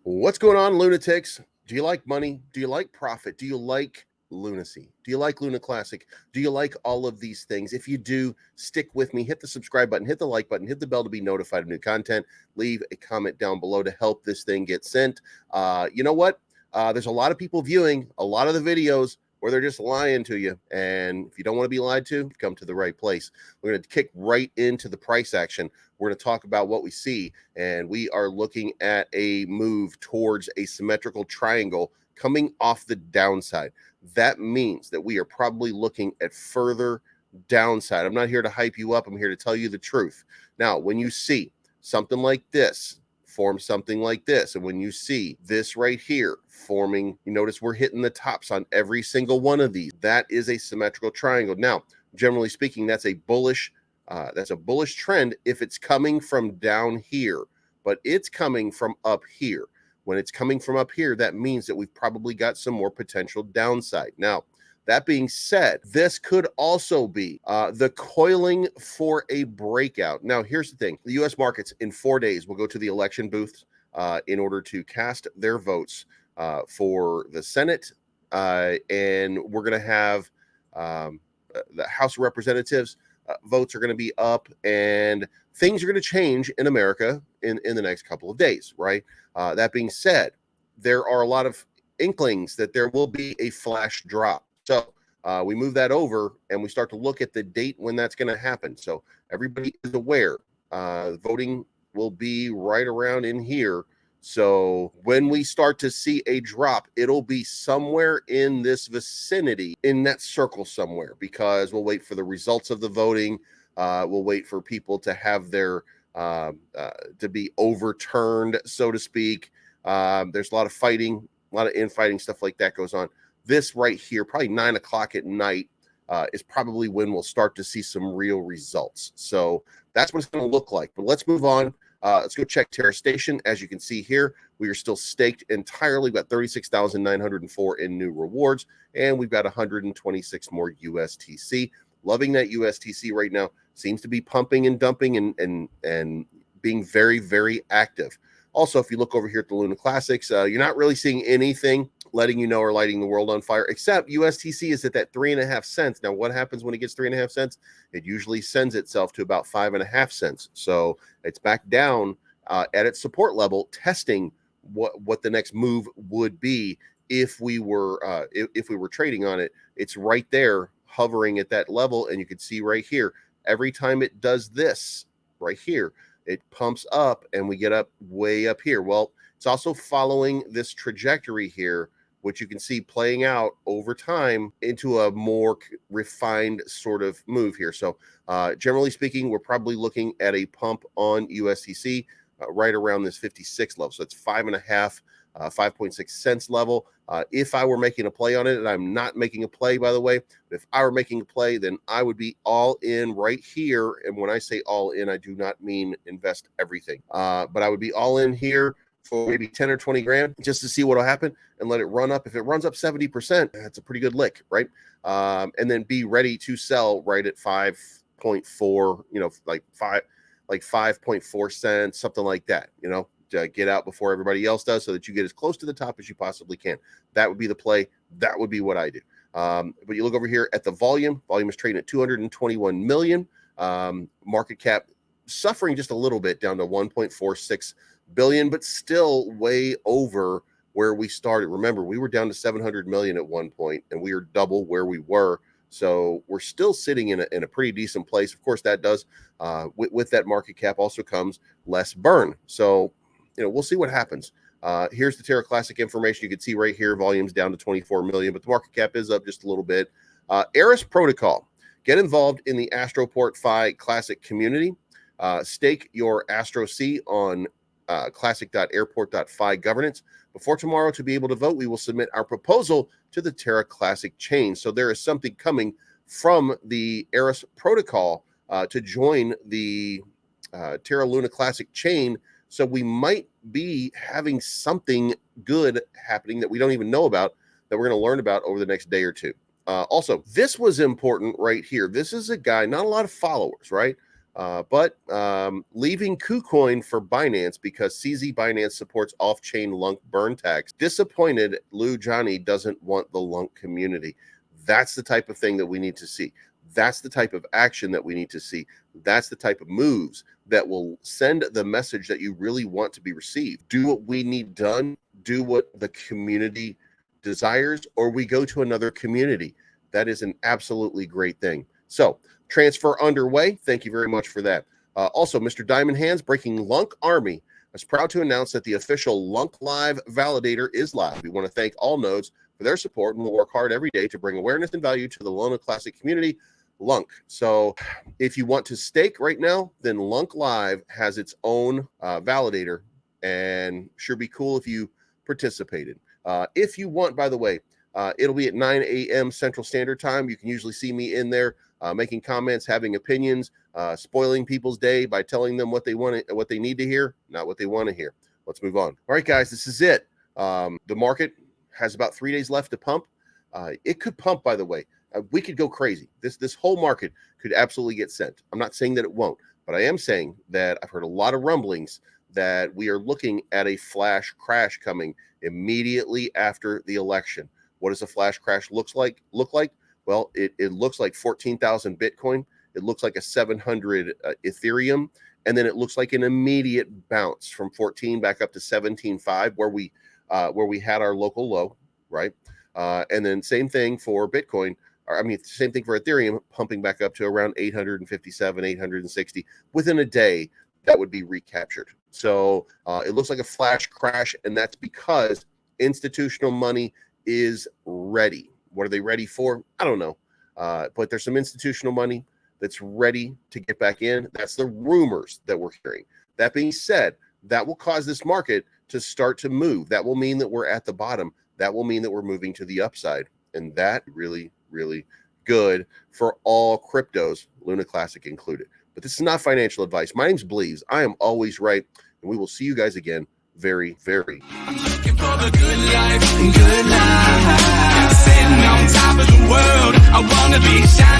What's going on, lunatics? Do you like money? Do you like profit? Do you like lunacy? Do you like Luna Classic? Do you like all of these things? If you do, stick with me. Hit the subscribe button, hit the like button, hit the bell to be notified of new content. Leave a comment down below to help this thing get sent. You know what? There's a lot of people viewing a lot of the videos where they're just lying to you. And if you don't want to be lied to, come to the right place. We're going to kick right into the price action. We're going to talk about what we see, and we are looking at a move towards a symmetrical triangle coming off the downside. That means that we are probably looking at further downside. I'm not here to hype you up. I'm here to tell you the truth. Now, when you see something like this form something like this, and when you see this right here forming, you notice we're hitting the tops on every single one of these. That is a symmetrical triangle. Now, generally speaking, that's a bullish trend if it's coming from down here, but it's coming from up here. When it's coming from up here, that means that we've probably got some more potential downside. Now, that being said, this could also be the coiling for a breakout. Now, here's the thing. The U.S. markets in 4 days will go to the election booths in order to cast their votes for the Senate. And we're going to have the House of Representatives. Votes are going to be up, and things are going to change in America in the next couple of days, right? That being said, there are a lot of inklings that there will be a flash drop. So we move that over and we start to look at the date when that's going to happen. So everybody is aware. Voting will be right around in here. So when we start to see a drop, it'll be somewhere in this vicinity, in that circle somewhere, because we'll wait for the results of the voting. We'll wait for people to have their to be overturned, so to speak. There's a lot of fighting, a lot of infighting, stuff like that goes on. This right here, probably 9 o'clock at night, is probably when we'll start to see some real results. So that's what it's going to look like. But let's move on. Let's go check Terra Station. As you can see here, we are still staked entirely. We've got 36,904 in new rewards, and we've got 126 more USTC. Loving that USTC right now. Seems to be pumping and dumping and being very, very active. Also, if you look over here at the Luna Classics, you're not really seeing anything letting you know or lighting the world on fire, except USTC is at that 3.5 cents. Now, what happens when it gets 3.5 cents? It usually sends itself to about 5.5 cents. So it's back down at its support level, testing what the next move would be if we were trading on it. It's right there, hovering at that level, and you can see right here, every time it does this right here, it pumps up and we get up way up here. Well, it's also following this trajectory here, which you can see playing out over time into a more refined sort of move here. So generally speaking, we're probably looking at a pump on USDC right around this 56 level. So it's 5.6 cents level. If I were making a play on it, and I'm not making a play, by the way, but if I were making a play, then I would be all in right here. And when I say all in, I do not mean invest everything, but I would be all in here for maybe 10 or 20 grand just to see what will happen and let it run up. If it runs up 70%, that's a pretty good lick, right? And then be ready to sell right at 5.4, like 5.4 cents, something like that, to get out before everybody else does, so that you get as close to the top as you possibly can. That would be the play. That would be what I do. But you look over here at the volume. Volume is trading at 221 million. Market cap suffering just a little bit, down to 1.46 billion, but still way over where we started. Remember, we were down to 700 million at one point, and we are double where we were. So we're still sitting in a pretty decent place. Of course, that does with that market cap also comes less burn. So we'll see what happens. Here's the Terra Classic information. You can see right here, volume's down to 24 million, but the market cap is up just a little bit. Eris Protocol. Get involved in the Astroport Phi Classic community. Stake your Astro C on classic.airport.fi governance. Before tomorrow, to be able to vote, we will submit our proposal to the Terra Classic chain. So there is something coming from the Eris Protocol to join the Terra Luna Classic chain. So we might be having something good happening that we don't even know about, that we're going to learn about over the next day or two. Also, this was important right here. This is a guy, not a lot of followers, right? But leaving KuCoin for Binance because CZ Binance supports off-chain Lunk burn tax. Disappointed Lou Johnny doesn't want the Lunk community. That's the type of thing that we need to see. That's the type of action that we need to see. That's the type of moves that will send the message that you really want to be received. Do what we need done. Do what the community desires, or we go to another community. That is an absolutely great thing. So transfer underway. Thank you very much for that. Also, Mr. Diamond Hands, Breaking Lunk Army, is proud to announce that the official Lunk Live validator is live. We want to thank all nodes for their support, and we'll work hard every day to bring awareness and value to the Luna Classic community, Lunk. So if you want to stake right now, then Lunk Live has its own validator, and sure be cool if you participated. If you want, by the way, it'll be at 9 a.m. Central Standard Time. You can usually see me in there making comments, having opinions, spoiling people's day by telling them what they want, what they need to hear, not what they want to hear. Let's move on. All right, guys, this is it. The market has about 3 days left to pump. It could pump, by the way. We could go crazy. This whole market could absolutely get sent. I'm not saying that it won't, but I am saying that I've heard a lot of rumblings that we are looking at a flash crash coming immediately after the election. What does a flash crash look like? Well, it looks like 14,000 Bitcoin. It looks like a 700 Ethereum, and then it looks like an immediate bounce from 14 back up to 17.5, where we had our local low, right? And then same thing for Bitcoin. Same thing for Ethereum, pumping back up to around 857, 860 within a day. That would be recaptured. So it looks like a flash crash, and that's because institutional money is ready. What are they ready for? I don't know. But there's some institutional money that's ready to get back in. That's the rumors that we're hearing. That being said, that will cause this market to start to move. That will mean that we're at the bottom. That will mean that we're moving to the upside. And that really, really good for all cryptos, Luna Classic included. But this is not financial advice. My name's Bleaves. I am always right. And we will see you guys again very, very. I'm looking for the good life, good life. Sitting on top of the world. I wanna be shining.